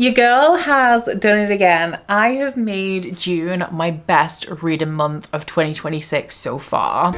Your girl has done it again. I have made June my best reading month of 2026 so far.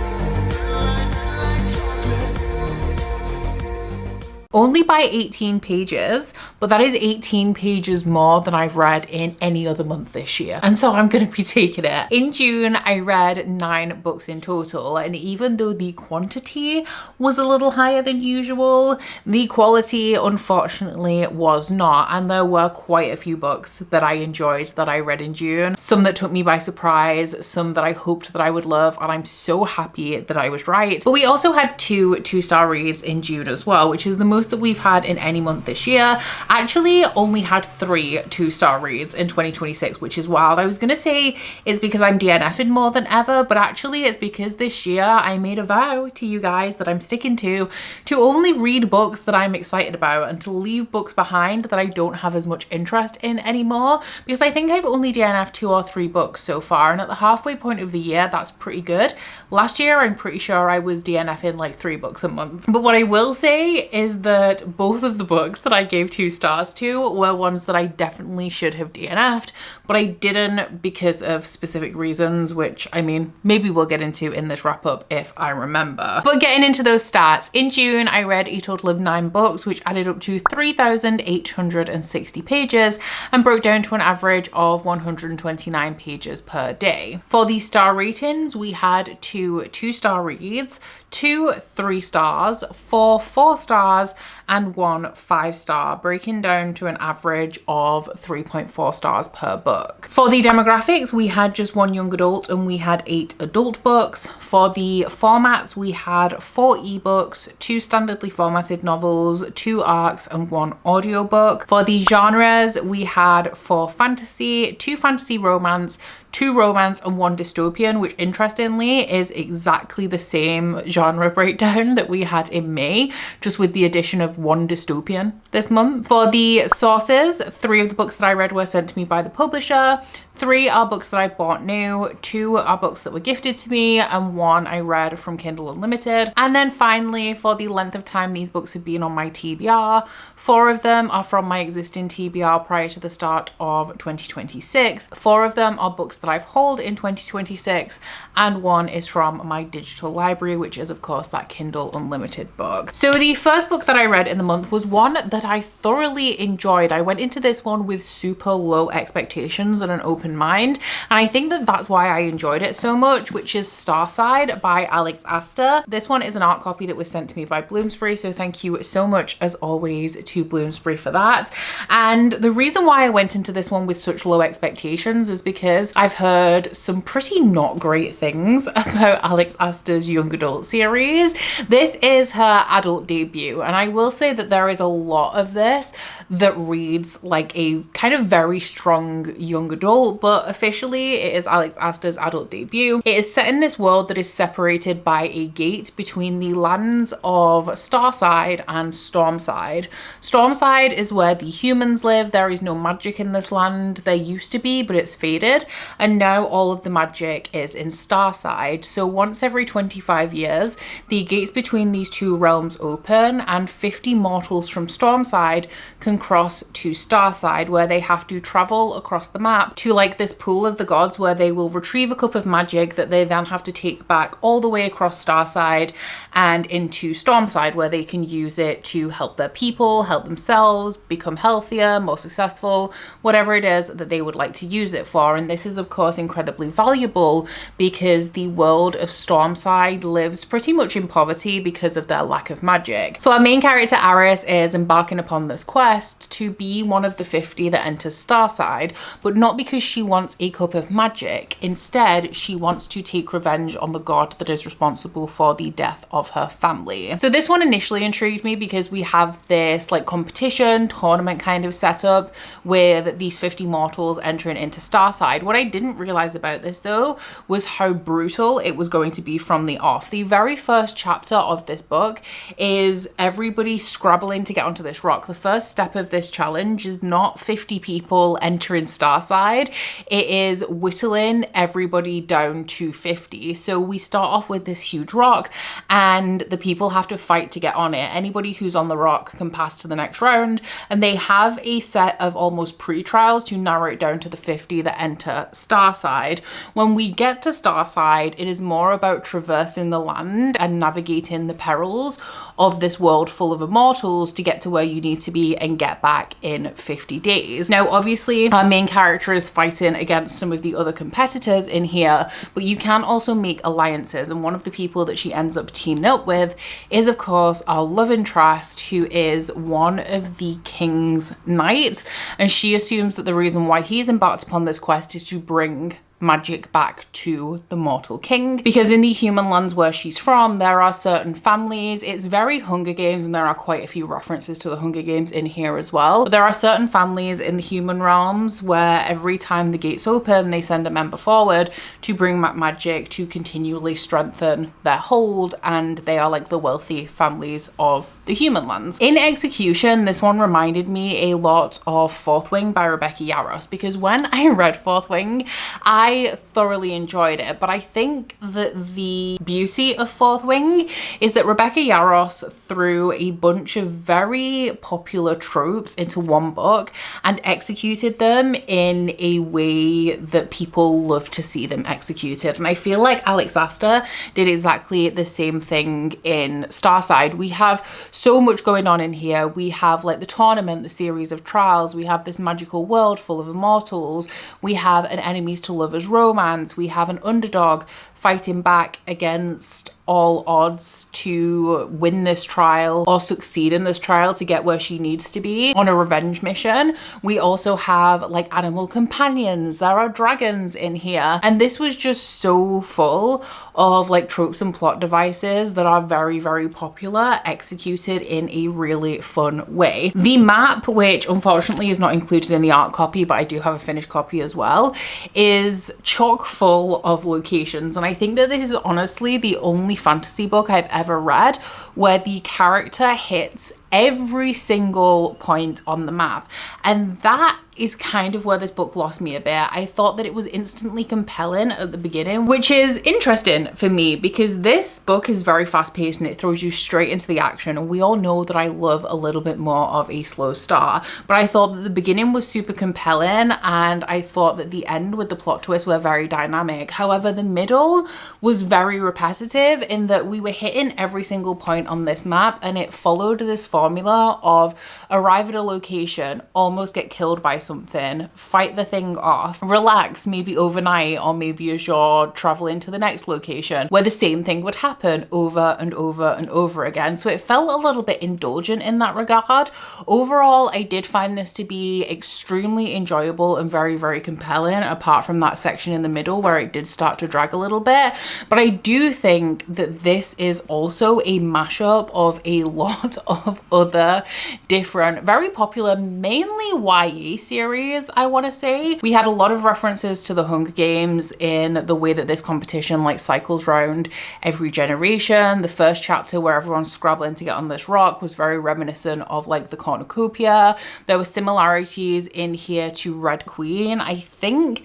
Only by 18 pages, but that is 18 pages more than I've read in any other month this year. And so I'm gonna be taking it. In June, I read 9 books in total, and even though the quantity was a little higher than usual, the quality unfortunately was not. And there were quite a few books that I enjoyed that I read in June. Some that took me by surprise, some that I hoped that I would love, and I'm so happy that I was right. But we also had 2 2-star reads in June as well, which is the most that we've had in any month this year. Actually only had 3 2-star reads in 2026, which is wild. I was gonna say it's because I'm DNFing more than ever, but actually it's because this year I made a vow to you guys that I'm sticking to only read books that I'm excited about and to leave books behind that I don't have as much interest in anymore, because I think I've only DNF'd 2 or 3 books so far, and at the halfway point of the year that's pretty good. Last year I'm pretty sure I was DNFing like 3 books a month. But what I will say is that both of the books that I gave 2 stars to were ones that I definitely should have DNF'd, but I didn't because of specific reasons, which I mean, maybe we'll get into in this wrap up if I remember. But getting into those stats, in June I read a total of 9 books, which added up to 3,860 pages and broke down to an average of 129 pages per day. For the star ratings, we had 2 2-star reads, 2 3 stars, 4 4 stars, and 1 5-star, breaking down to an average of 3.4 stars per book. For the demographics, we had just 1 young adult and we had 8 adult books. For the formats, we had 4 ebooks, 2 standardly formatted novels, 2 arcs, and 1 audiobook. For the genres, we had 4 fantasy, 2 fantasy romance, 2 romance, and 1 dystopian, which interestingly is exactly the same genre breakdown that we had in May, just with the addition of 1 dystopian this month. For the sources, 3 of the books that I read were sent to me by the publisher, 3 are books that I bought new, 2 are books that were gifted to me, and 1 I read from Kindle Unlimited. And then finally, for the length of time these books have been on my TBR, 4 of them are from my existing TBR prior to the start of 2026. 4 of them are books that I've hauled in 2026, and 1 is from my digital library, which is of course that Kindle Unlimited book. So the first book that I read in the month was one that I thoroughly enjoyed. I went into this one with super low expectations and an open mind, and I think that that's why I enjoyed it so much, which is Starside by Alex Astor. This one is an art copy that was sent to me by Bloomsbury, so thank you so much as always to Bloomsbury for that. And the reason why I went into this one with such low expectations is because I've heard some pretty not great things about Alex Astor's young adult series. This is her adult debut, and I will say that there is a lot of this that reads like a kind of very strong young adult, but officially it is Alex Astor's adult debut. It is set in this world that is separated by a gate between the lands of Starside and Stormside. Stormside is where the humans live. There is no magic in this land. There used to be, but it's faded, and now all of the magic is in Starside. So once every 25 years, the gates between these 2 realms open, and 50 mortals from Stormside can cross to Starside, where they have to travel across the map to like this pool of the gods, where they will retrieve a cup of magic that they then have to take back all the way across Starside and into Stormside, where they can use it to help their people, help themselves, become healthier, more successful, whatever it is that they would like to use it for. And this is of course incredibly valuable because the world of Stormside lives pretty much in poverty because of their lack of magic. So our main character Aris is embarking upon this quest to be one of the 50 that enters Starside, but not because she wants a cup of magic. Instead, she wants to take revenge on the god that is responsible for the death of her family. So this one initially intrigued me because we have this like competition, tournament kind of setup with these 50 mortals entering into Starside. What I didn't realize about this though was how brutal it was going to be from the off. The very first chapter of this book is everybody scrabbling to get onto this rock. The first step of this challenge is not 50 people entering Starside. It is whittling everybody down to 50. So we start off with this huge rock and the people have to fight to get on it. Anybody who's on the rock can pass to the next round, and they have a set of almost pre-trials to narrow it down to the 50 that enter Starside. When we get to Starside, it is more about traversing the land and navigating the perils of this world full of immortals to get to where you need to be and get back in 50 days. Now, obviously, our main character is fighting against some of the other competitors in here, but you can also make alliances, and one of the people that she ends up teaming up with is, of course, our love interest, who is one of the king's knights, and she assumes that the reason why he's embarked upon this quest is to bring magic back to the mortal king, because in the human lands where she's from, there are certain families. It's very Hunger Games, and there are quite a few references to the Hunger Games in here as well. But there are certain families in the human realms where every time the gates open, they send a member forward to bring back magic to continually strengthen their hold, and they are like the wealthy families of the human lands. In execution, this one reminded me a lot of Fourth Wing by Rebecca Yarros, because when I read Fourth Wing, I thoroughly enjoyed it, but I think that the beauty of Fourth Wing is that Rebecca Yarros threw a bunch of very popular tropes into one book and executed them in a way that people love to see them executed. And I feel like Alex Aster did exactly the same thing in Starside. We have so much going on in here. We have like the tournament, the series of trials, we have this magical world full of immortals, we have an enemies to lovers romance, we have an underdog fighting back against all odds to win this trial or succeed in this trial to get where she needs to be on a revenge mission. We also have like animal companions, there are dragons in here, and this was just so full of like tropes and plot devices that are very, very popular, executed in a really fun way. The map, which unfortunately is not included in the art copy, but I do have a finished copy as well, is chock full of locations, and I think that this is honestly the only fantasy book I've ever read where the character hits every single point on the map, and that is kind of where this book lost me a bit. I thought that it was instantly compelling at the beginning, which is interesting for me because this book is very fast paced and it throws you straight into the action, and we all know that I love a little bit more of a slow start, but I thought that the beginning was super compelling and I thought that the end with the plot twist were very dynamic. However, the middle was very repetitive in that we were hitting every single point on this map and it followed this formula of arrive at a location, almost get killed by something, fight the thing off, relax maybe overnight or maybe as you're traveling to the next location, where the same thing would happen over and over and over again. So it felt a little bit indulgent in that regard. Overall, I did find this to be extremely enjoyable and very, very compelling, apart from that section in the middle where it did start to drag a little bit. But I do think that this is also a mashup of a lot of other different, very popular, mainly YA series, I want to say. We had a lot of references to the Hunger Games in the way that this competition like cycles round every generation. The first chapter where everyone's scrabbling to get on this rock was very reminiscent of like the cornucopia. There were similarities in here to Red Queen. I think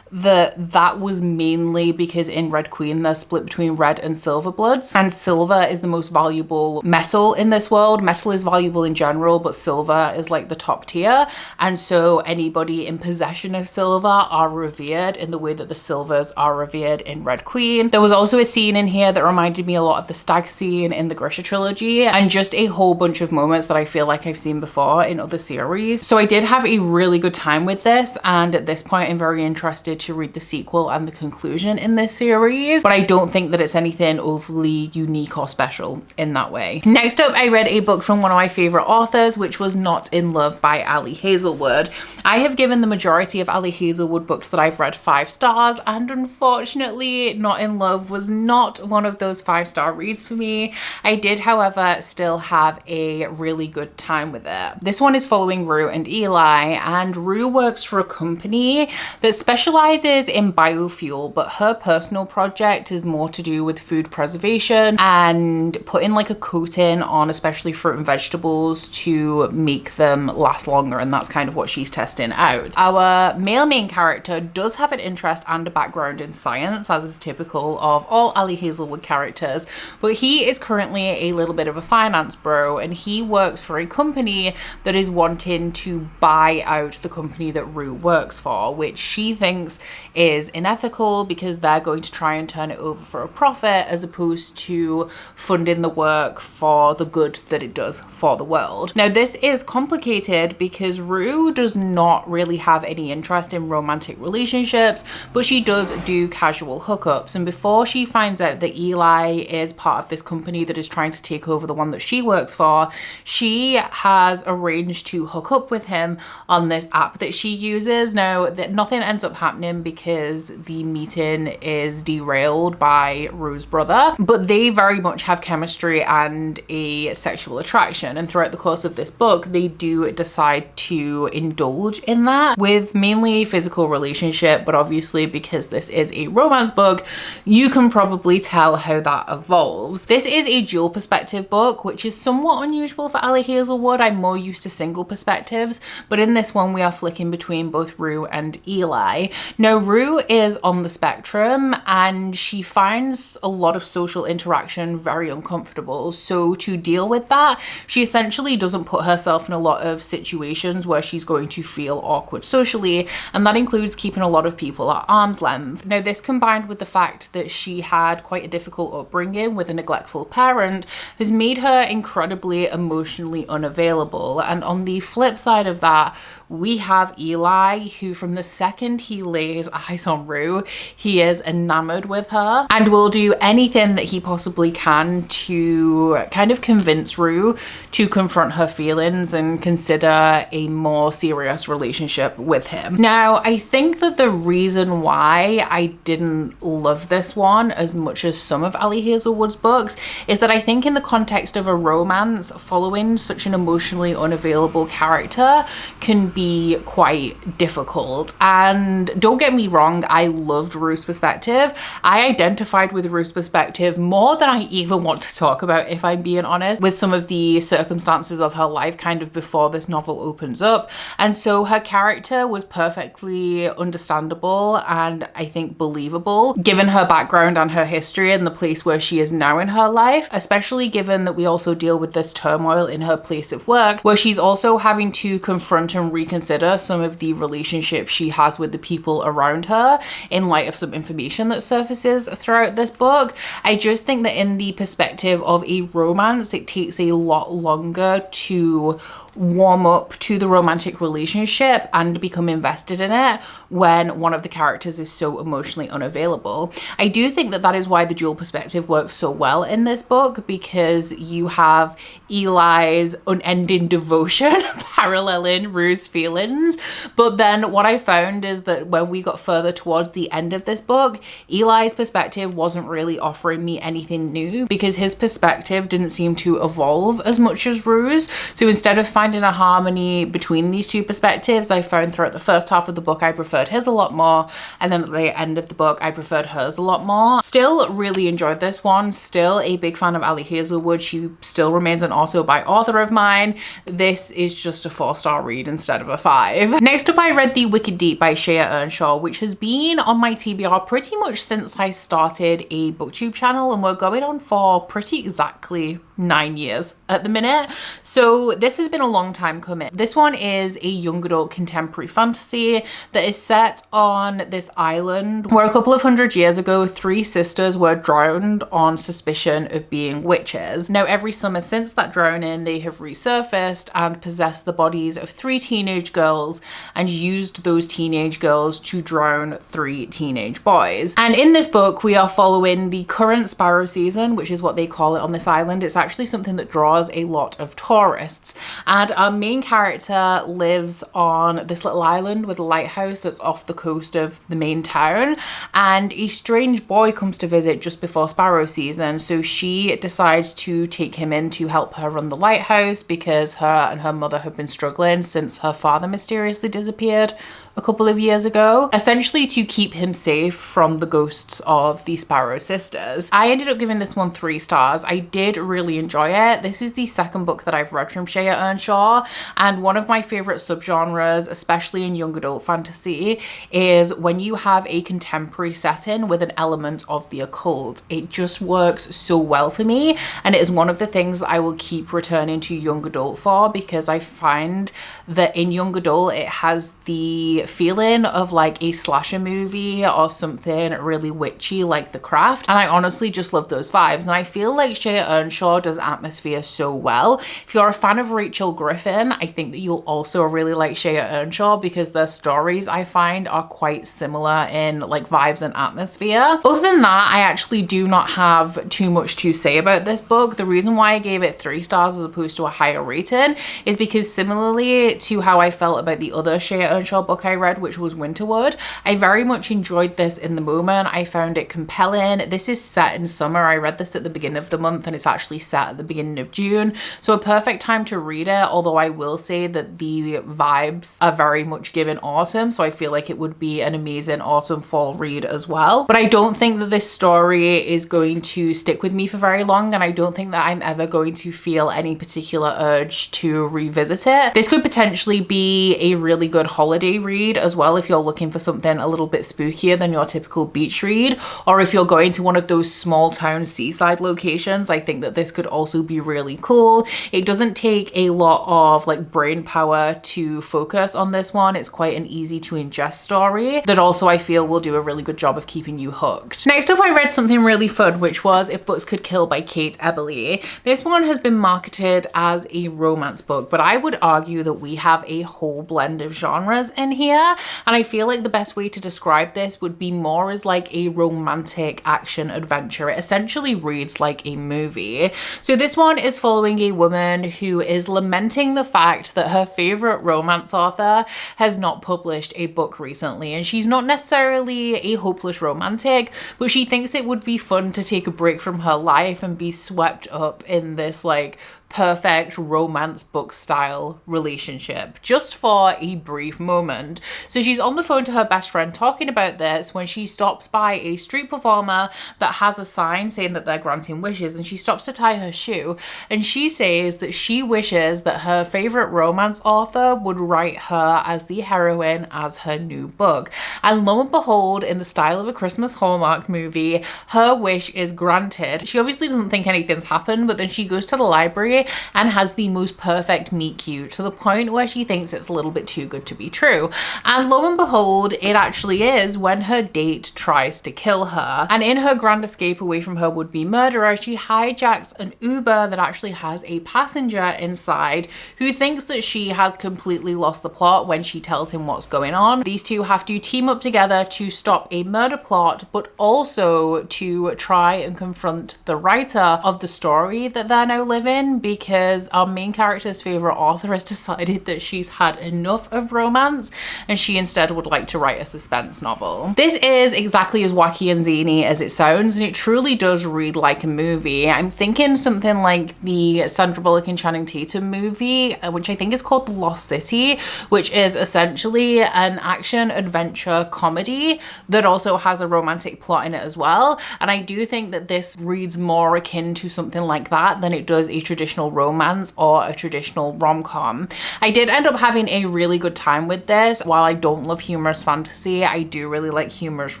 that was mainly because in Red Queen they're split between red and silver bloods, and silver is the most valuable metal in this world. Metal is valuable in general, but silver is like the top tier, and so anybody in possession of silver are revered in the way that the silvers are revered in Red Queen. There was also a scene in here that reminded me a lot of the stag scene in the Grisha trilogy, and just a whole bunch of moments that I feel like I've seen before in other series. So I did have a really good time with this, and at this point I'm very interested to read the sequel and the conclusion in this series, but I don't think that it's anything overly unique or special in that way. Next up, I read a book from one of my favorite authors, which was Not in Love by Ali Hazelwood. I have given the majority of Ali Hazelwood books that I've read 5 stars, and unfortunately Not in Love was not one of those 5-star reads for me. I did, however, still have a really good time with it. This one is following Rue and Eli, and Rue works for a company that specializes specializes in biofuel, but her personal project is more to do with food preservation and putting like a coating on especially fruit and vegetables to make them last longer, and that's kind of what she's testing out. Our male main character does have an interest and a background in science, as is typical of all Ali Hazelwood characters, but he is currently a little bit of a finance bro, and he works for a company that is wanting to buy out the company that Rue works for, which she thinks is unethical because they're going to try and turn it over for a profit as opposed to funding the work for the good that it does for the world. Now, this is complicated because Rue does not really have any interest in romantic relationships, but she does do casual hookups. And before she finds out that Eli is part of this company that is trying to take over the one that she works for, she has arranged to hook up with him on this app that she uses. Now, nothing ends up happening because the meeting is derailed by Rue's brother, but they very much have chemistry and a sexual attraction, and throughout the course of this book they do decide to indulge in that with mainly a physical relationship, but obviously because this is a romance book you can probably tell how that evolves. This is a dual perspective book, which is somewhat unusual for Ali Hazelwood. I'm more used to single perspectives, but in this one we are flicking between both Rue and Eli. Now, Rue is on the spectrum and she finds a lot of social interaction very uncomfortable, so to deal with that she essentially doesn't put herself in a lot of situations where she's going to feel awkward socially, and that includes keeping a lot of people at arm's length. Now, this combined with the fact that she had quite a difficult upbringing with a neglectful parent has made her incredibly emotionally unavailable. And on the flip side of that, we have Eli, who from the second he lays eyes on Rue, he is enamored with her and will do anything that he possibly can to kind of convince Rue to confront her feelings and consider a more serious relationship with him. Now, I think that the reason why I didn't love this one as much as some of Ali Hazelwood's books is that I think in the context of a romance, following such an emotionally unavailable character can be quite difficult. And don't get me wrong, I loved Rue's perspective. I identified with Rue's perspective more than I even want to talk about, if I'm being honest, with some of the circumstances of her life kind of before this novel opens up. And so her character was perfectly understandable and I think believable given her background and her history and the place where she is now in her life, especially given that we also deal with this turmoil in her place of work where she's also having to confront and reconsider some of the relationships she has with the people around her in light of some information that surfaces throughout this book. I just think that in the perspective of a romance, it takes a lot longer to warm up to the romantic relationship and become invested in it when one of the characters is so emotionally unavailable. I do think that that is why the dual perspective works so well in this book, because you have Eli's unending devotion paralleling Rue's feelings. But then what I found is that when we got further towards the end of this book, Eli's perspective wasn't really offering me anything new because his perspective didn't seem to evolve as much as Rue's. So instead of finding a harmony between these two perspectives, I found throughout the first half of the book I preferred his a lot more, and then at the end of the book I preferred hers a lot more. Still really enjoyed this one, still a big fan of Ali Hazelwood. She still remains an auto by author of mine. This is just a 4-star read instead of a 5. Next up, I read The Wicked Deep by Shea Earnshaw, which has been on my TBR pretty much since I started a booktube channel, and we're going on for pretty exactly 9 years at the minute. So this has been a long time coming. This one is a young adult contemporary fantasy that is set on this island where a couple of hundred years ago 3 sisters were drowned on suspicion of being witches. Now every summer since that drowning they have resurfaced and possessed the bodies of 3 teenage girls and used those teenage girls to drown 3 teenage boys. And in this book we are following the current sparrow season, which is what they call it on this island. It's actually actually something that draws a lot of tourists. And our main character lives on this little island with a lighthouse that's off the coast of the main town, and a strange boy comes to visit just before sparrow season, so she decides to take him in to help her run the lighthouse because her and her mother have been struggling since her father mysteriously disappeared a couple of years ago, essentially to keep him safe from the ghosts of the Sparrow sisters. I ended up giving this one 3 stars. I did really enjoy it. This is the second book that I've read from Shea Earnshaw, and one of my favorite subgenres, especially in young adult fantasy, is when you have a contemporary setting with an element of the occult. It just works so well for me, and it is one of the things that I will keep returning to young adult for, because I find that in young adult it has the feeling of like a slasher movie or something really witchy like The Craft, and I honestly just love those vibes. And I feel like Shea Earnshaw does atmosphere so well. If you're a fan of Rachel Griffin, I think that you'll also really like Shea Earnshaw, because their stories I find are quite similar in like vibes and atmosphere. Other than that, I actually do not have too much to say about this book. The reason why I gave it 3 stars as opposed to a higher rating is because, similarly to how I felt about the other Shea Earnshaw book I read, which was Winterwood, I very much enjoyed this in the moment. I found it compelling. This is set in summer. I read this at the beginning of the month, and it's actually set at the beginning of June, so a perfect time to read it, although I will say that the vibes are very much given autumn, so I feel like it would be an amazing autumn fall read as well. But I don't think that this story is going to stick with me for very long, and I don't think that I'm ever going to feel any particular urge to revisit it. This could potentially be a really good holiday read as well if you're looking for something a little bit spookier than your typical beach read, or if you're going to one of those small town seaside locations. I think that this could also be really cool. It doesn't take a lot of like brain power to focus on this one. It's quite an easy to ingest story that also I feel will do a really good job of keeping you hooked. Next up, I read something really fun, which was If Books Could Kill by Kate Eberly. This one has been marketed as a romance book, but I would argue that we have a whole blend of genres in here, and I feel like the best way to describe this would be more as like a romantic action adventure. It essentially reads like a movie. So this one is following a woman who is lamenting the fact that her favorite romance author has not published a book recently, and she's not necessarily a hopeless romantic, but she thinks it would be fun to take a break from her life and be swept up in this like perfect romance book style relationship just for a brief moment. So she's on the phone to her best friend talking about this when she stops by a street performer that has a sign saying that they're granting wishes, and she stops to tie her shoe, and she says that she wishes that her favorite romance author would write her as the heroine as her new book. And lo and behold, in the style of a Christmas Hallmark movie, her wish is granted. She obviously doesn't think anything's happened, but then she goes to the library and has the most perfect meet cute, to the point where she thinks it's a little bit too good to be true. And lo and behold, it actually is, when her date tries to kill her. And in her grand escape away from her would-be murderer, she hijacks an Uber that actually has a passenger inside who thinks that she has completely lost the plot when she tells him what's going on. These two have to team up together to stop a murder plot, but also to try and confront the writer of the story that they're now living, because our main character's favorite author has decided that she's had enough of romance and she instead would like to write a suspense novel. This is exactly as wacky and zany as it sounds, and it truly does read like a movie. I'm thinking something like the Sandra Bullock and Channing Tatum movie, which I think is called Lost City, which is essentially an action adventure comedy that also has a romantic plot in it as well. And I do think that this reads more akin to something like that than it does a traditional romance or a traditional rom-com. I did end up having a really good time with this. While I don't love humorous fantasy, I do really like humorous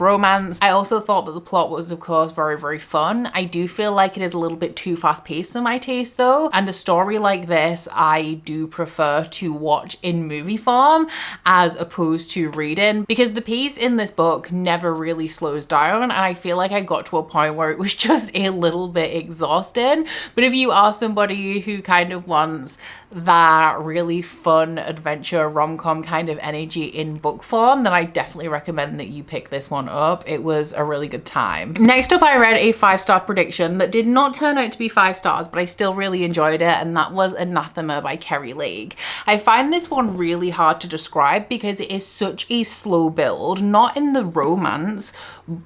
romance. I also thought that the plot was, of course, very, very fun. I do feel like it is a little bit too fast-paced for my taste though, and a story like this I do prefer to watch in movie form as opposed to reading, because the pace in this book never really slows down, and I feel like I got to a point where it was just a little bit exhausting. But if you are somebody somebody who kind of wants that really fun adventure rom-com kind of energy in book form, then I definitely recommend that you pick this one up. It was a really good time. Next up, I read a 5-star prediction that did not turn out to be 5 stars, but I still really enjoyed it, and that was Anathema by Kerry Lake. I find this one really hard to describe because it is such a slow build, not in the romance,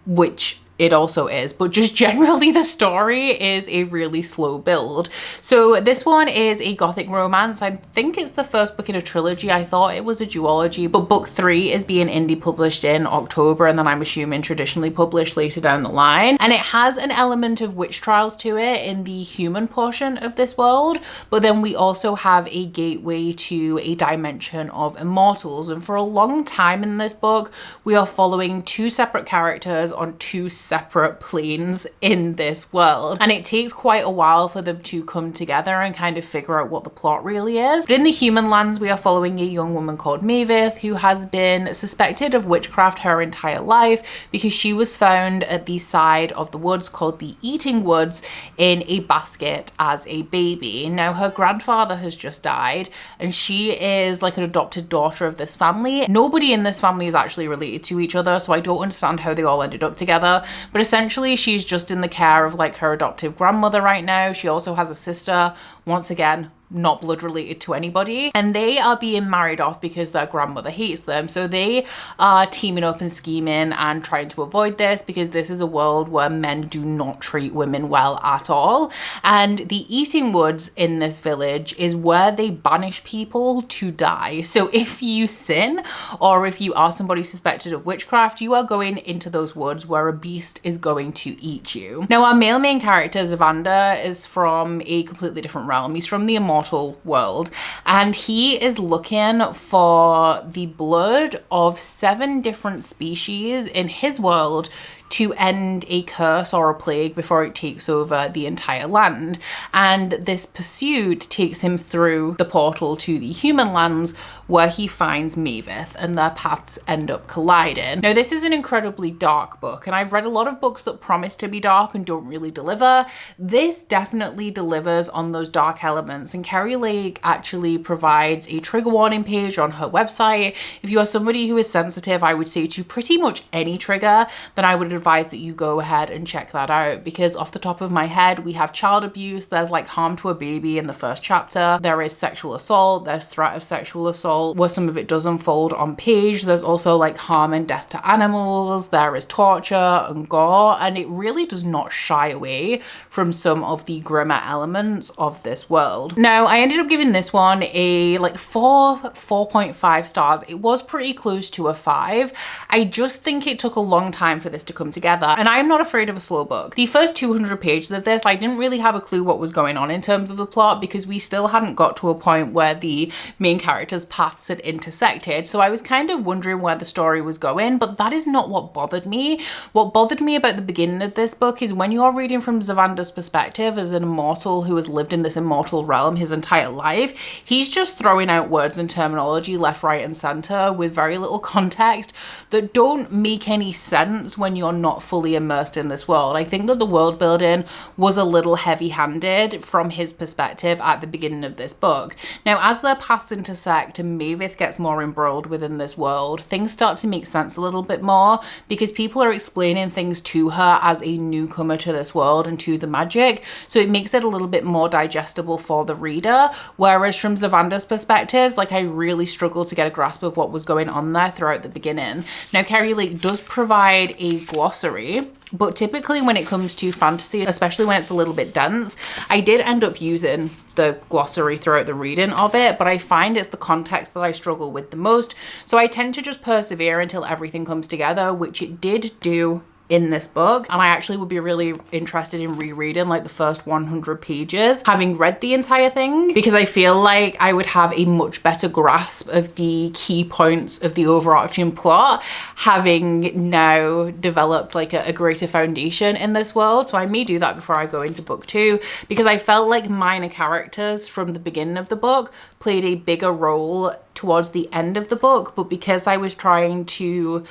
which it also is, but just generally the story is a really slow build. So this one is a gothic romance. I think it's the first book in a trilogy. I thought it was a duology, but book 3 is being indie published in October, and then I'm assuming traditionally published later down the line. And it has an element of witch trials to it in the human portion of this world, but then we also have a gateway to a dimension of immortals. And for a long time in this book, we are following 2 separate characters on 2 separate planes in this world, and it takes quite a while for them to come together and kind of figure out what the plot really is. But in the human lands, we are following a young woman called Mavith who has been suspected of witchcraft her entire life because she was found at the side of the woods called the Eating Woods in a basket as a baby. Now her grandfather has just died, and she is like an adopted daughter of this family. Nobody in this family is actually related to each other, so I don't understand how they all ended up together. But essentially she's just in the care of like her adoptive grandmother right now. She also has a sister, once again not blood related to anybody, and they are being married off because their grandmother hates them. So they are teaming up and scheming and trying to avoid this, because this is a world where men do not treat women well at all. And the Eating Woods in this village is where they banish people to die. So if you sin, or if you are somebody suspected of witchcraft, you are going into those woods where a beast is going to eat you. Now our male main character, Zavander, is from a completely different realm. He's from the immortal world, and he is looking for the blood of 7 different species in his world to end a curse or a plague before it takes over the entire land. And this pursuit takes him through the portal to the human lands, where he finds Mavith, and their paths end up colliding. Now this is an incredibly dark book, and I've read a lot of books that promise to be dark and don't really deliver. This definitely delivers on those dark elements, and Kerry Lake actually provides a trigger warning page on her website. If you are somebody who is sensitive, I would say, to pretty much any trigger, then I would advise that you go ahead and check that out, because off the top of my head, we have child abuse, there's like harm to a baby in the first chapter, there is sexual assault, there's threat of sexual assault where some of it does unfold on page, there's also like harm and death to animals, there is torture and gore, and it really does not shy away from some of the grimmer elements of this world. Now I ended up giving this one a like 4.5 stars. It was pretty close to a 5. I just think it took a long time for this to come together, and I'm not afraid of a slow book. The first 200 pages of this, I didn't really have a clue what was going on in terms of the plot, because we still hadn't got to a point where the main characters' paths had intersected, so I was kind of wondering where the story was going, but that is not what bothered me. What bothered me about the beginning of this book is when you're reading from Zavander's perspective as an immortal who has lived in this immortal realm his entire life, he's just throwing out words and terminology left, right and center with very little context that don't make any sense when you're not fully immersed in this world. I think that the world building was a little heavy-handed from his perspective at the beginning of this book. Now as their paths intersect and Mavith gets more embroiled within this world, things start to make sense a little bit more, because people are explaining things to her as a newcomer to this world and to the magic, so it makes it a little bit more digestible for the reader. Whereas from Zavander's perspectives, like I really struggled to get a grasp of what was going on there throughout the beginning. Now Kerry Lake does provide a glossary, but typically when it comes to fantasy, especially when it's a little bit dense, I did end up using the glossary throughout the reading of it, but I find it's the context that I struggle with the most. So I tend to just persevere until everything comes together, which it did do in this book. And I actually would be really interested in rereading like the first 100 pages, having read the entire thing, because I feel like I would have a much better grasp of the key points of the overarching plot, having now developed like a greater foundation in this world. So I may do that before I go into book 2, because I felt like minor characters from the beginning of the book played a bigger role towards the end of the book, but because I was trying to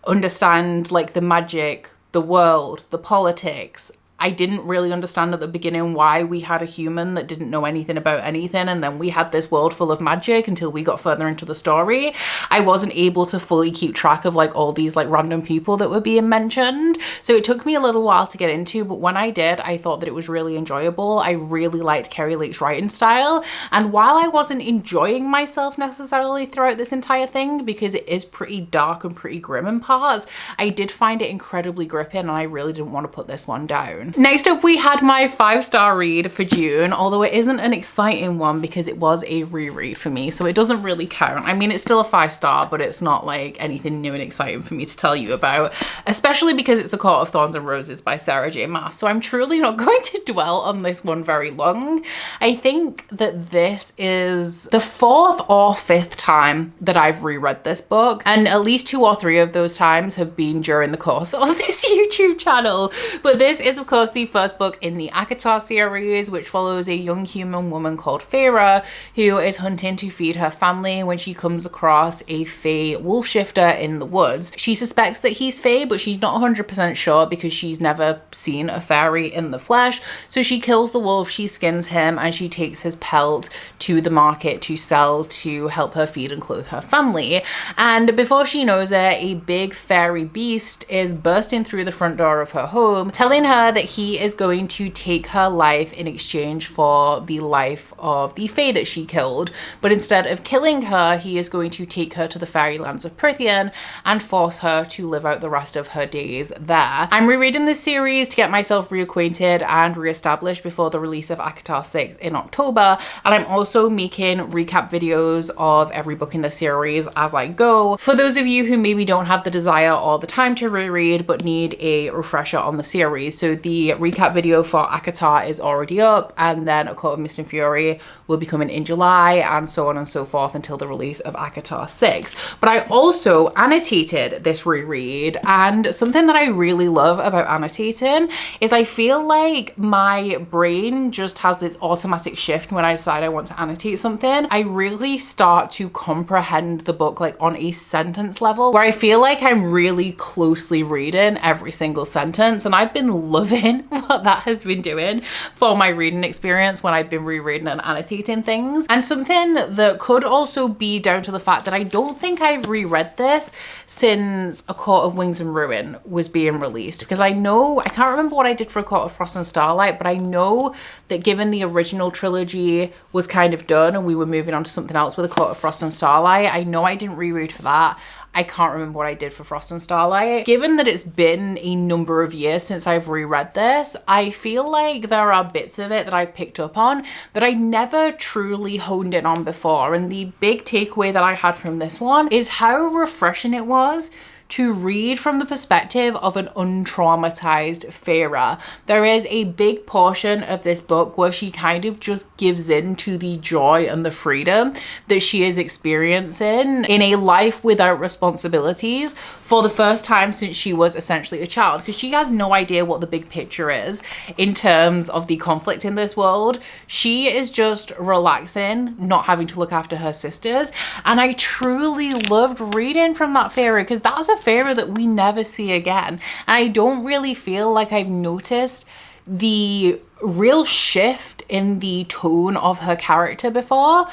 understand like the magic, the world, the politics, I didn't really understand at the beginning why we had a human that didn't know anything about anything, and then we had this world full of magic until we got further into the story. I wasn't able to fully keep track of like all these like random people that were being mentioned. So it took me a little while to get into, but when I did, I thought that it was really enjoyable. I really liked Kerry Lake's writing style. And while I wasn't enjoying myself necessarily throughout this entire thing, because it is pretty dark and pretty grim in parts, I did find it incredibly gripping, and I really didn't want to put this one down. Next up, we had my 5-star read for June, although it isn't an exciting one because it was a reread for me, so it doesn't really count. I mean, it's still a 5-star, but it's not like anything new and exciting for me to tell you about, especially because it's A Court of Thorns and Roses by Sarah J Maas, so I'm truly not going to dwell on this one very long. I think that this is the 4th or 5th time that I've reread this book, and at least 2 or 3 of those times have been during the course of this YouTube channel. But this is of course the first book in the ACOTAR series, which follows a young human woman called Feyre who is hunting to feed her family when she comes across a Fey wolf shifter in the woods. She suspects that he's Fey, but she's not 100% sure because she's never seen a fairy in the flesh. So she kills the wolf, she skins him, and she takes his pelt to the market to sell to help her feed and clothe her family. And before she knows it, a big fairy beast is bursting through the front door of her home, telling her that he is going to take her life in exchange for the life of the Fae that she killed. But instead of killing her, he is going to take her to the fairy lands of Prythian and force her to live out the rest of her days there. I'm rereading this series to get myself reacquainted and reestablished before the release of ACOTAR 6 in October, and I'm also making recap videos of every book in the series as I go. For those of you who maybe don't have the desire or the time to reread but need a refresher on the series, so the recap video for ACOTAR is already up, and then A Court of Mist and Fury will be coming in July, and so on and so forth until the release of ACOTAR 6. But I also annotated this reread, and something that I really love about annotating is I feel like my brain just has this automatic shift when I decide I want to annotate something. I really start to comprehend the book like on a sentence level, where I feel like I'm really closely reading every single sentence, and I've been loving what that has been doing for my reading experience when I've been rereading and annotating things. And something that could also be down to the fact that I don't think I've reread this since A Court of Wings and Ruin was being released, because I can't remember what I did for A Court of Frost and Starlight, but I know that given the original trilogy was kind of done and we were moving on to something else with A Court of Frost and Starlight, I know I didn't reread for that. I can't remember what I did for Frost and Starlight. Given that it's been a number of years since I've reread this, I feel like there are bits of it that I picked up on that I never truly honed in on before. And the big takeaway that I had from this one is how refreshing it was to read from the perspective of an untraumatized Feyre. There is a big portion of this book where she kind of just gives in to the joy and the freedom that she is experiencing in a life without responsibilities for the first time since she was essentially a child, because she has no idea what the big picture is in terms of the conflict in this world. She is just relaxing, not having to look after her sisters, and I truly loved reading from that Feyre, because that's a Feyre that we never see again. And I don't really feel like I've noticed the real shift in the tone of her character before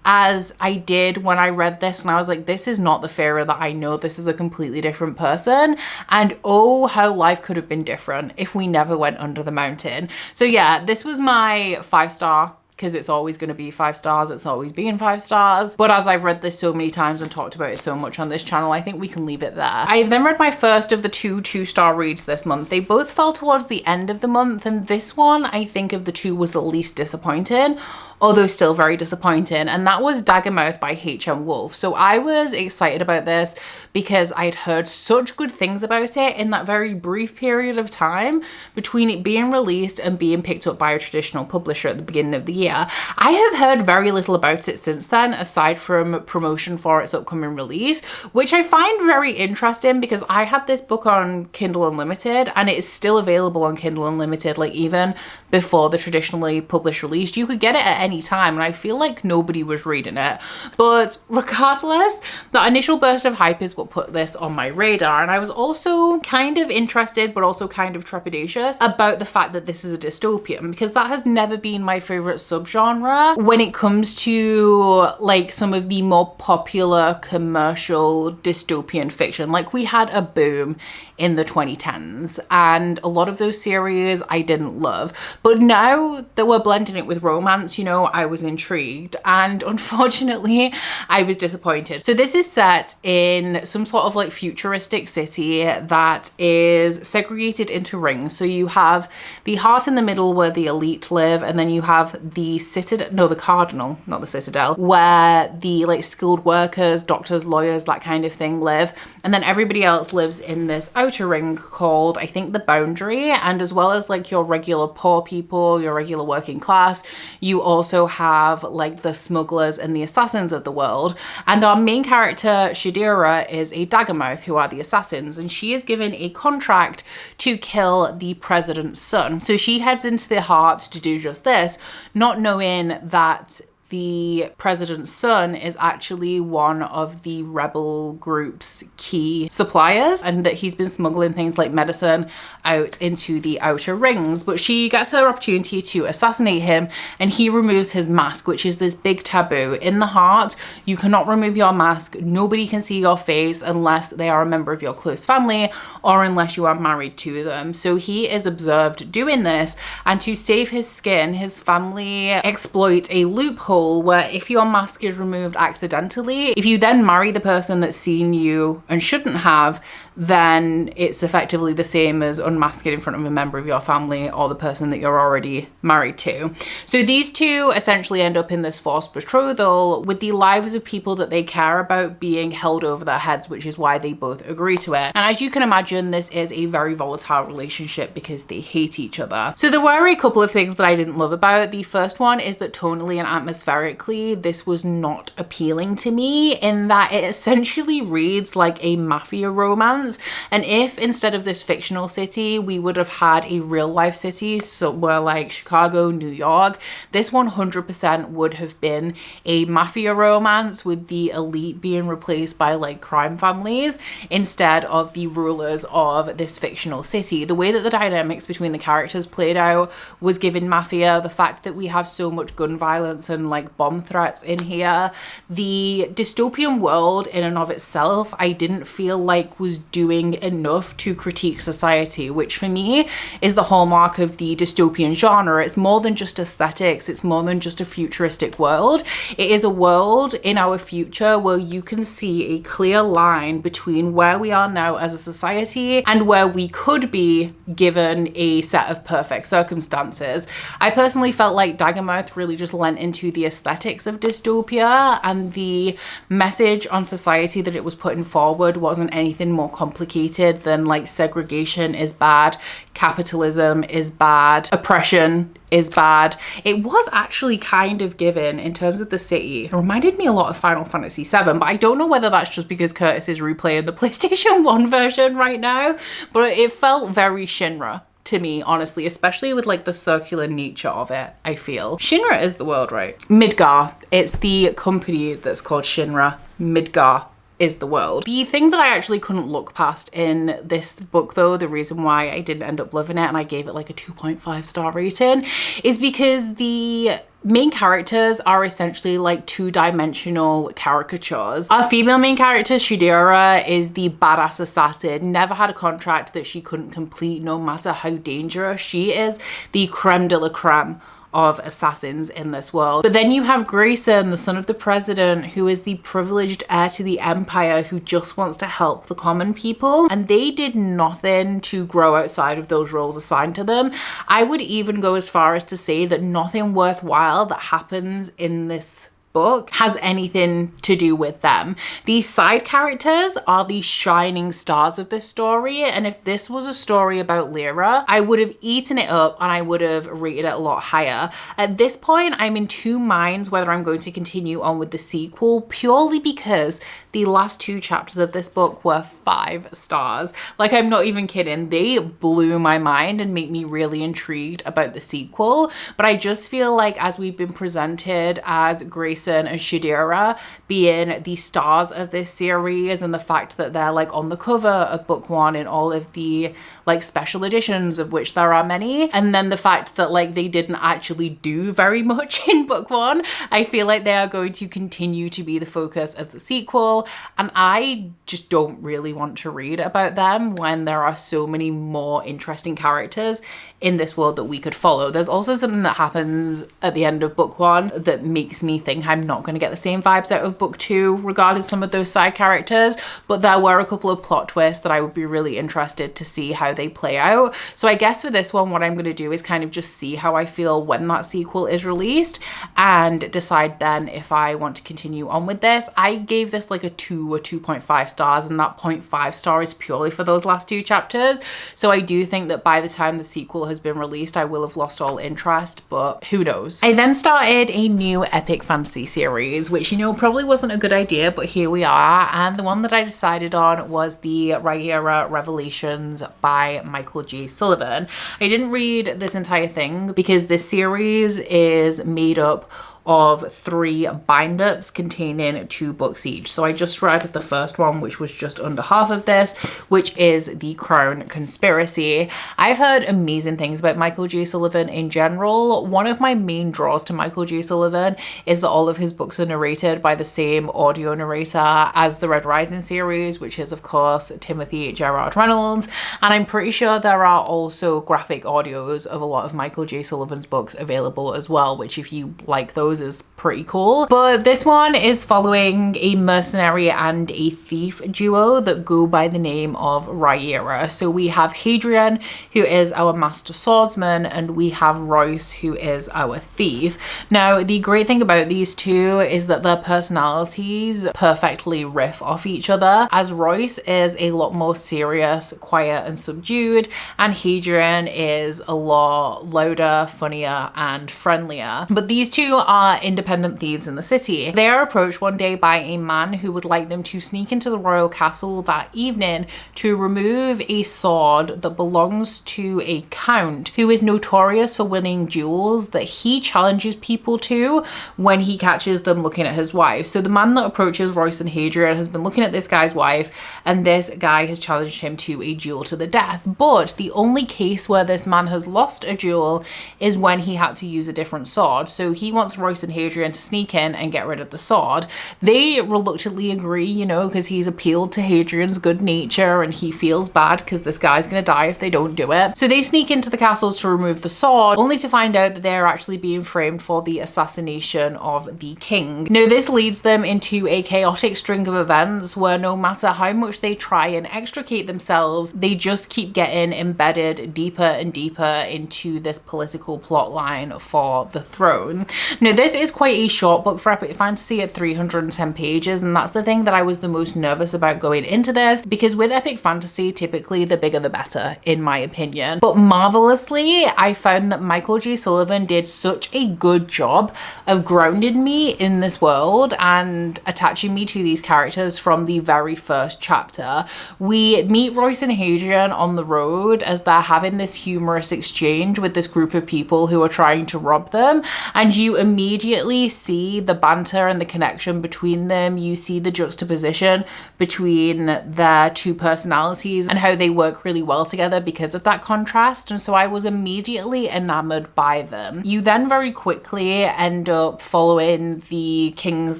as I did when I read this, and I was like, this is not the Feyre that I know. This is a completely different person, and oh, how life could have been different if we never went under the mountain. So yeah, this was my 5-star, because it's always going to be 5 stars. It's always been 5 stars. But as I've read this so many times and talked about it so much on this channel, I think we can leave it there. I then read my first of the 2 2-star reads this month. They both fell towards the end of the month, and this one, I think of the 2, was the least disappointing, although still very disappointing, and that was Daggermouth by H.M. Wolf. So I was excited about this because I'd heard such good things about it in that very brief period of time between it being released and being picked up by a traditional publisher at the beginning of the year. here. I have heard very little about it since then, aside from promotion for its upcoming release, which I find very interesting because I had this book on Kindle Unlimited and it is still available on Kindle Unlimited, like even before the traditionally published release. You could get it at any time and I feel like nobody was reading it. But regardless, the initial burst of hype is what put this on my radar, and I was also kind of interested but also kind of trepidatious about the fact that this is a dystopian, because that has never been my favorite subgenre when it comes to like some of the more popular commercial dystopian fiction. Like we had a boom in the 2010s and a lot of those series I didn't love, but now that we're blending it with romance, you know, I was intrigued, and unfortunately I was disappointed. So this is set in some sort of like futuristic city that is segregated into rings. So you have the heart in the middle where the elite live, and then you have the citadel, no, the cardinal, not the citadel, where the like skilled workers, doctors, lawyers, that kind of thing live, and then everybody else lives in this outer ring called, I think, the boundary. And as well as like your regular poor people, your regular working class, you also have like the smugglers and the assassins of the world. And our main character Shadira is a daggermouth, who are the assassins, and she is given a contract to kill the president's son. So she heads into the heart to do just this, not knowing that the president's son is actually one of the rebel group's key suppliers, and that he's been smuggling things like medicine out into the outer rings. But she gets her opportunity to assassinate him, and he removes his mask, which is this big taboo. In the heart, you cannot remove your mask. Nobody can see your face unless they are a member of your close family or unless you are married to them. So he is observed doing this, and to save his skin, his family exploit a loophole where if your mask is removed accidentally, if you then marry the person that's seen you and shouldn't have, then it's effectively the same as unmasking in front of a member of your family or the person that you're already married to. So these two essentially end up in this forced betrothal with the lives of people that they care about being held over their heads, which is why they both agree to it. And as you can imagine, this is a very volatile relationship because they hate each other. So there were a couple of things that I didn't love about it. The first one is that tonally and atmospherically, this was not appealing to me, in that it essentially reads like a mafia romance. And if instead of this fictional city, we would have had a real life city, so we're like Chicago, New York, this 100% would have been a mafia romance with the elite being replaced by like crime families instead of the rulers of this fictional city. The way that the dynamics between the characters played out was giving mafia. The fact that we have so much gun violence and like bomb threats in here, the dystopian world in and of itself, I didn't feel like was doing enough to critique society, which for me is the hallmark of the dystopian genre. It's more than just aesthetics, it's more than just a futuristic world. It is a world in our future where you can see a clear line between where we are now as a society and where we could be given a set of perfect circumstances. I personally felt like Daggermouth really just lent into the aesthetics of dystopia, and the message on society that it was putting forward wasn't anything more complicated than like segregation is bad, capitalism is bad, oppression is bad. It was actually kind of given, in terms of the city, it reminded me a lot of Final Fantasy VII, but I don't know whether that's just because Curtis is replaying the PlayStation 1 version right now, but it felt very Shinra to me, honestly, especially with like the circular nature of it. I feel Shinra is the world, right? Midgar, it's the company that's called Shinra. Midgar is the world. The thing that I actually couldn't look past in this book, though, the reason why I didn't end up loving it and I gave it like a 2.5 star rating, is because the main characters are essentially like two-dimensional caricatures. Our female main character, Shadira, is the badass assassin, never had a contract that she couldn't complete no matter how dangerous. She is the creme de la creme of assassins in this world. But then you have Grayson, the son of the president, who is the privileged heir to the empire, who just wants to help the common people, and they did nothing to grow outside of those roles assigned to them. I would even go as far as to say that nothing worthwhile that happens in this book has anything to do with them. These side characters are the shining stars of this story, and if this was a story about Lyra, I would have eaten it up and I would have rated it a lot higher. At this point, I'm in two minds whether I'm going to continue on with the sequel, purely because the last 2 chapters of this book were 5 stars. Like, I'm not even kidding. They blew my mind and make me really intrigued about the sequel. But I just feel like as we've been presented as Grayson and Shadira being the stars of this series, and the fact that they're like on the cover of book 1 in all of the like special editions, of which there are many, and then the fact that like they didn't actually do very much in book 1, I feel like they are going to continue to be the focus of the sequel, and I just don't really want to read about them when there are so many more interesting characters in this world that we could follow. There's also something that happens at the end of book 1 that makes me think I'm not going to get the same vibes out of book 2 regarding some of those side characters, but there were a couple of plot twists that I would be really interested to see how they play out. So I guess for this one, what I'm going to do is kind of just see how I feel when that sequel is released and decide then if I want to continue on with this. I gave this like a 2 or 2.5 stars, and that 0.5 star is purely for those last 2 chapters. So I do think that by the time the sequel has been released, I will have lost all interest, but who knows. I then started a new epic fantasy series, which, you know, probably wasn't a good idea, but here we are. And the one that I decided on was the Rhaenyra Revelations by Michael J. Sullivan. I didn't read this entire thing because this series is made up of 3 bind-ups containing 2 books each. So I just read the first one, which was just under half of this, which is The Crown Conspiracy. I've heard amazing things about Michael J. Sullivan in general. One of my main draws to Michael J. Sullivan is that all of his books are narrated by the same audio narrator as the Red Rising series, which is of course Timothy Gerard Reynolds. And I'm pretty sure there are also graphic audios of a lot of Michael J. Sullivan's books available as well, which if you like those is pretty cool. But this one is following a mercenary and a thief duo that go by the name of Rhaenyra. So we have Hadrian, who is our master swordsman, and we have Royce, who is our thief. Now, the great thing about these two is that their personalities perfectly riff off each other, as Royce is a lot more serious, quiet and subdued, and Hadrian is a lot louder, funnier and friendlier. But these two are independent thieves in the city. They are approached one day by a man who would like them to sneak into the royal castle that evening to remove a sword that belongs to a count who is notorious for winning duels that he challenges people to when he catches them looking at his wife. So the man that approaches Royce and Hadrian has been looking at this guy's wife, and this guy has challenged him to a duel to the death. But the only case where this man has lost a duel is when he had to use a different sword. So he wants Royce and Hadrian to sneak in and get rid of the sword. They reluctantly agree, you know, because he's appealed to Hadrian's good nature and he feels bad because this guy's gonna die if they don't do it. So they sneak into the castle to remove the sword, only to find out that they're actually being framed for the assassination of the king. Now, this leads them into a chaotic string of events where no matter how much they try and extricate themselves, they just keep getting embedded deeper and deeper into this political plot line for the throne. Now, this is quite a short book for epic fantasy at 310 pages, and that's the thing that I was the most nervous about going into this, because with epic fantasy, typically the bigger the better, in my opinion. But marvelously, I found that Michael J. Sullivan did such a good job of grounding me in this world and attaching me to these characters from the very first chapter. We meet Royce and Hadrian on the road as they're having this humorous exchange with this group of people who are trying to rob them, and you immediately see the banter and the connection between them. You see the juxtaposition between their 2 personalities and how they work really well together because of that contrast, and so I was immediately enamored by them. You then very quickly end up following the king's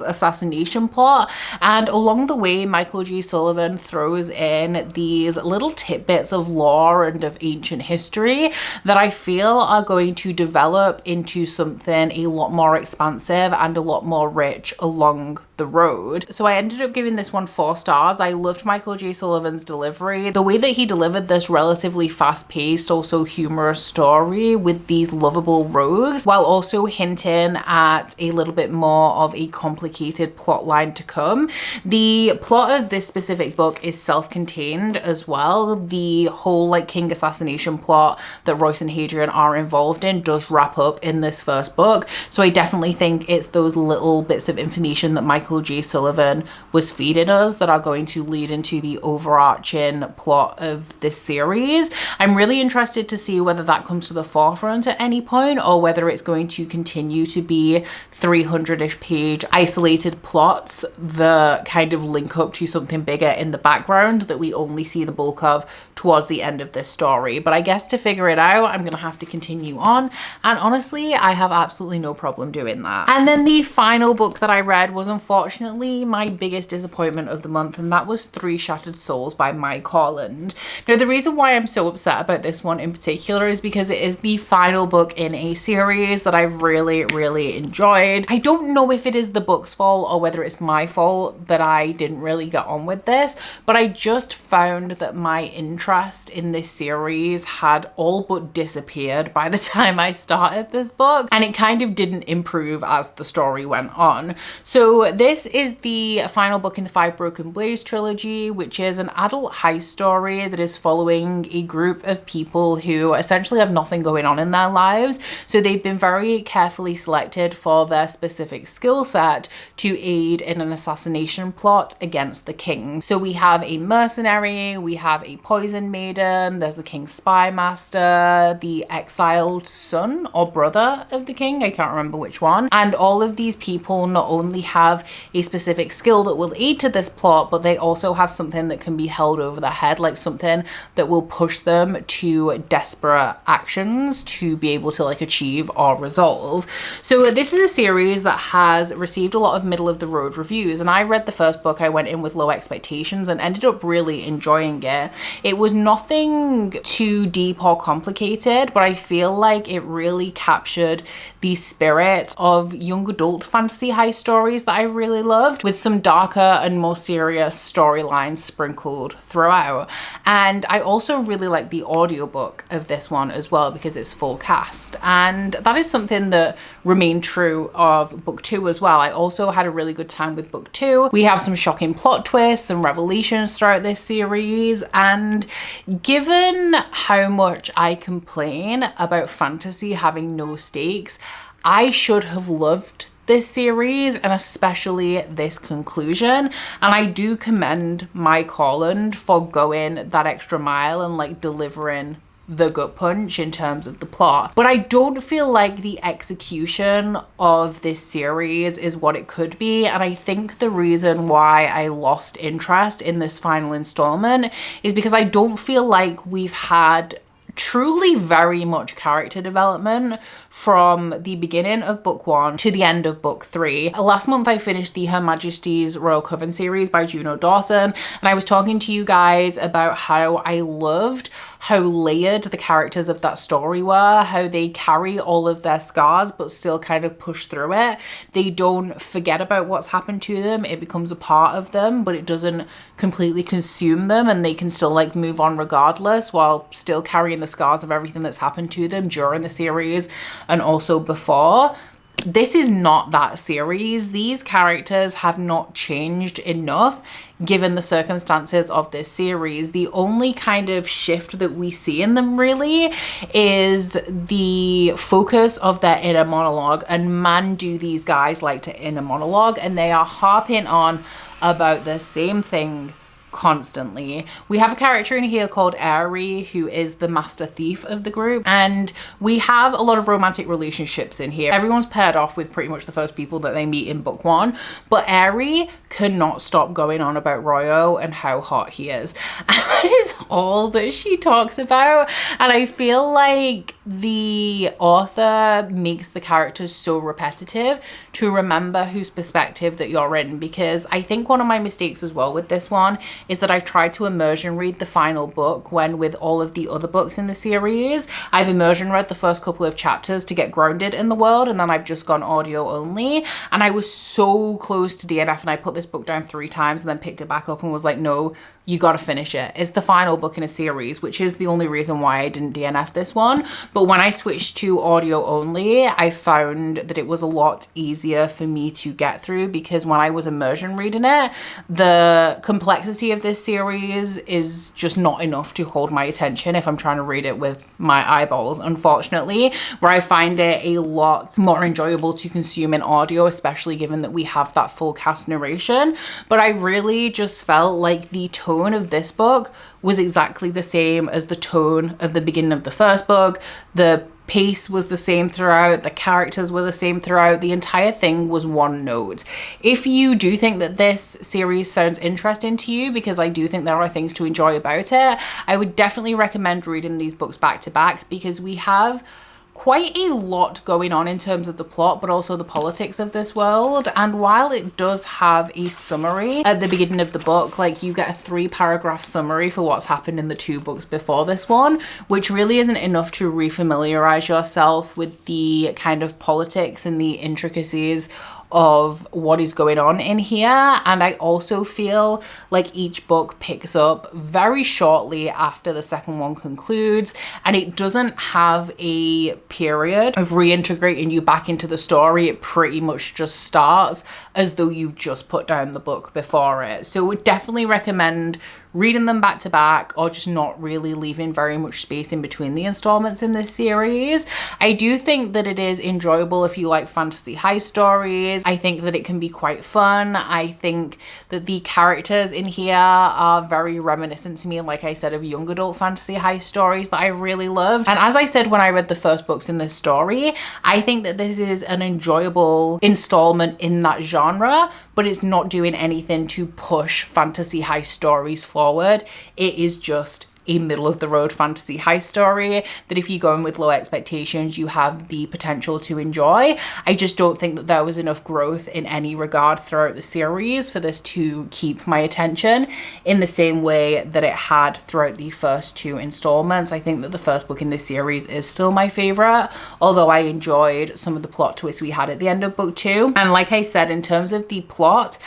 assassination plot, and along the way Michael J. Sullivan throws in these little tidbits of lore and of ancient history that I feel are going to develop into something a lot more expansive and a lot more rich along the road. So I ended up giving this one 4 stars. I loved Michael J. Sullivan's delivery. The way that he delivered this relatively fast-paced, also humorous story with these lovable rogues, while also hinting at a little bit more of a complicated plot line to come. The plot of this specific book is self-contained as well. The whole like king assassination plot that Royce and Hadrian are involved in does wrap up in this first book. So I definitely think it's those little bits of information that Michael J. Sullivan was feeding us that are going to lead into the overarching plot of this series. I'm really interested to see whether that comes to the forefront at any point, or whether it's going to continue to be 300-ish page isolated plots that kind of link up to something bigger in the background that we only see the bulk of towards the end of this story. But I guess to figure it out, I'm gonna have to continue on, and honestly I have absolutely no problem doing that. And then the final book that I read was unfortunately my biggest disappointment of the month, and that was 3 Shattered Souls by Mike Holland. Now the reason why I'm so upset about this one in particular is because it is the final book in a series that I've really enjoyed. I don't know if it is the book's fault or whether it's my fault that I didn't really get on with this, but I just found that my interest in this series had all but disappeared by the time I started this book, and it kind of didn't improve as the story went on. So this is the final book in the 5 Broken Blades trilogy, which is an adult heist story that is following a group of people who essentially have nothing going on in their lives. So they've been very carefully selected for their specific skill set to aid in an assassination plot against the king. So we have a mercenary, we have a poison maiden, there's the king's spy master, the exiled son or brother of the king, I can't remember which one. And all of these people not only have a specific skill that will aid to this plot, but they also have something that can be held over their head, like something that will push them to desperate actions to be able to like achieve or resolve. So this is a series that has received a lot of middle of the road reviews, and I read the first book, I went in with low expectations and ended up really enjoying it. It was nothing too deep or complicated, but I feel like it really captured the spirit of young adult fantasy heist stories that I really loved, with some darker and more serious storylines sprinkled throughout. And I also really like the audiobook of this one as well because it's full cast, and that is something that remained true of book 2 as well. I also had a really good time with book 2. We have some shocking plot twists and revelations throughout this series, and given how much I complain about fantasy having no stakes, I should have loved this series, and especially this conclusion. And I do commend Mike Holland for going that extra mile and like delivering the gut punch in terms of the plot. But I don't feel like the execution of this series is what it could be, and I think the reason why I lost interest in this final installment is because I don't feel like we've had truly very much character development from the beginning of book 1 to the end of book 3. Last month I finished the Her Majesty's Royal Coven series by Juno Dawson, and I was talking to you guys about how I loved how layered the characters of that story were, how they carry all of their scars but still kind of push through it. They don't forget about what's happened to them, it becomes a part of them, but it doesn't completely consume them, and they can still like move on regardless while still carrying the scars of everything that's happened to them during the series and also before. This is not that series. These characters have not changed enough given the circumstances of this series. The only kind of shift that we see in them really is the focus of their inner monologue, and man do these guys like to inner monologue, and they are harping on about the same thing constantly. We have a character in here called Aerie, who is the master thief of the group, and we have a lot of romantic relationships in here. Everyone's paired off with pretty much the first people that they meet in book 1, but Aerie cannot stop going on about Royo and how hot he is. And that is all that she talks about, and I feel like the author makes the characters so repetitive to remember whose perspective that you're in, because I think one of my mistakes as well with this one is that I tried to immersion read the final book when with all of the other books in the series, I've immersion read the first couple of chapters to get grounded in the world, and then I've just gone audio only. And I was so close to DNF, and I put this book down 3 times and then picked it back up and was like, no, you gotta finish it. It's the final book in a series, which is the only reason why I didn't DNF this one. But when I switched to audio only, I found that it was a lot easier for me to get through, because when I was immersion reading it, the complexity of this series is just not enough to hold my attention if I'm trying to read it with my eyeballs, unfortunately, where I find it a lot more enjoyable to consume in audio, especially given that we have that full cast narration. But I really just felt like the tone of this book was exactly the same as the tone of the beginning of the first book. The pace was the same throughout, the characters were the same throughout, the entire thing was one note. If you do think that this series sounds interesting to you, because I do think there are things to enjoy about it, I would definitely recommend reading these books back to back, because we have quite a lot going on in terms of the plot, but also the politics of this world. And while it does have a summary at the beginning of the book, like you get a 3-paragraph summary for what's happened in the 2 books before this one, which really isn't enough to refamiliarize yourself with the kind of politics and the intricacies of what is going on in here. And I also feel like each book picks up very shortly after the second one concludes, and it doesn't have a period of reintegrating you back into the story. It pretty much just starts as though you've just put down the book before it. So I would definitely recommend reading them back to back, or just not really leaving very much space in between the installments in this series. I do think that it is enjoyable if you like fantasy high stories. I think that it can be quite fun. I think that the characters in here are very reminiscent to me, like I said, of young adult fantasy high stories that I really love. And as I said when I read the first books in this story, I think that this is an enjoyable installment in that genre, but it's not doing anything to push fantasy high stories forward. It is just a middle of the road fantasy high story that if you go in with low expectations, you have the potential to enjoy. I just don't think that there was enough growth in any regard throughout the series for this to keep my attention in the same way that it had throughout the first 2 installments. I think that the first book in this series is still my favorite, although I enjoyed some of the plot twists we had at the end of book 2. And like I said, in terms of the plot,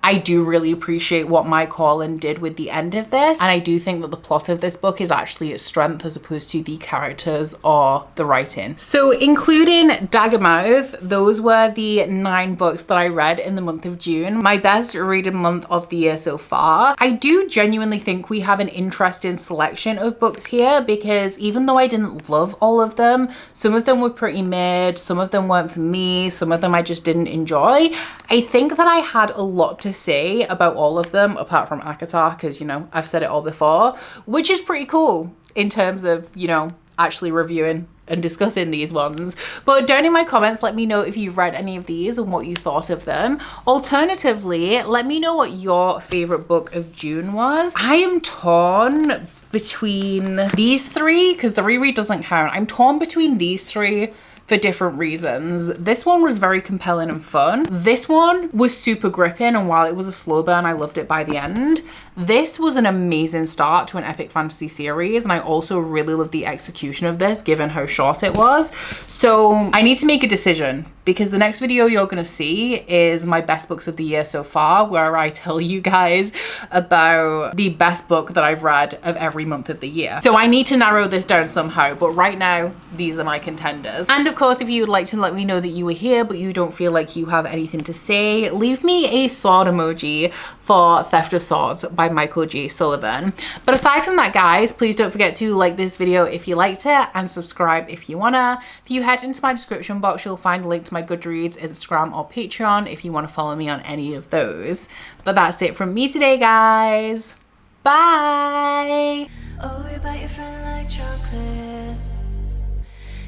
I do really appreciate what Mike Corlin did with the end of this, and I do think that the plot of this book is actually its strength as opposed to the characters or the writing. So including Daggermouth, those were the 9 books that I read in the month of June, my best reading month of the year so far. I do genuinely think we have an interesting selection of books here, because even though I didn't love all of them, some of them were pretty mid, some of them weren't for me, some of them I just didn't enjoy. I think that I had a lot to say about all of them, apart from ACOTAR, because, you know, I've said it all before, which is pretty cool in terms of, you know, actually reviewing and discussing these ones. But down in my comments, let me know if you've read any of these and what you thought of them. Alternatively, let me know what your favorite book of June was. I am torn between these 3, because the reread doesn't count. I'm torn between these 3 for different reasons. This one was very compelling and fun. This one was super gripping, and while it was a slow burn, I loved it by the end. This was an amazing start to an epic fantasy series, and I also really love the execution of this given how short it was. So I need to make a decision, because the next video you're gonna see is my best books of the year so far, where I tell you guys about the best book that I've read of every month of the year. So I need to narrow this down somehow, but right now these are my contenders. And of course, if you would like to let me know that you were here but you don't feel like you have anything to say, leave me a sword emoji for Theft of Swords by Michael J. Sullivan. But aside from that, guys, please don't forget to like this video if you liked it, and subscribe if you wanna. If you head into my description box, you'll find a link to my Goodreads, Instagram, or Patreon if you want to follow me on any of those. But that's it from me today, guys. Bye! Oh, you bite your friend like chocolate.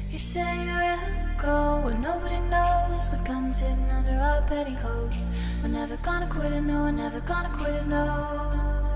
You say you're go and nobody knows, with guns hidden under our petticoats. We're never gonna quit it, no, we're never gonna quit it, no.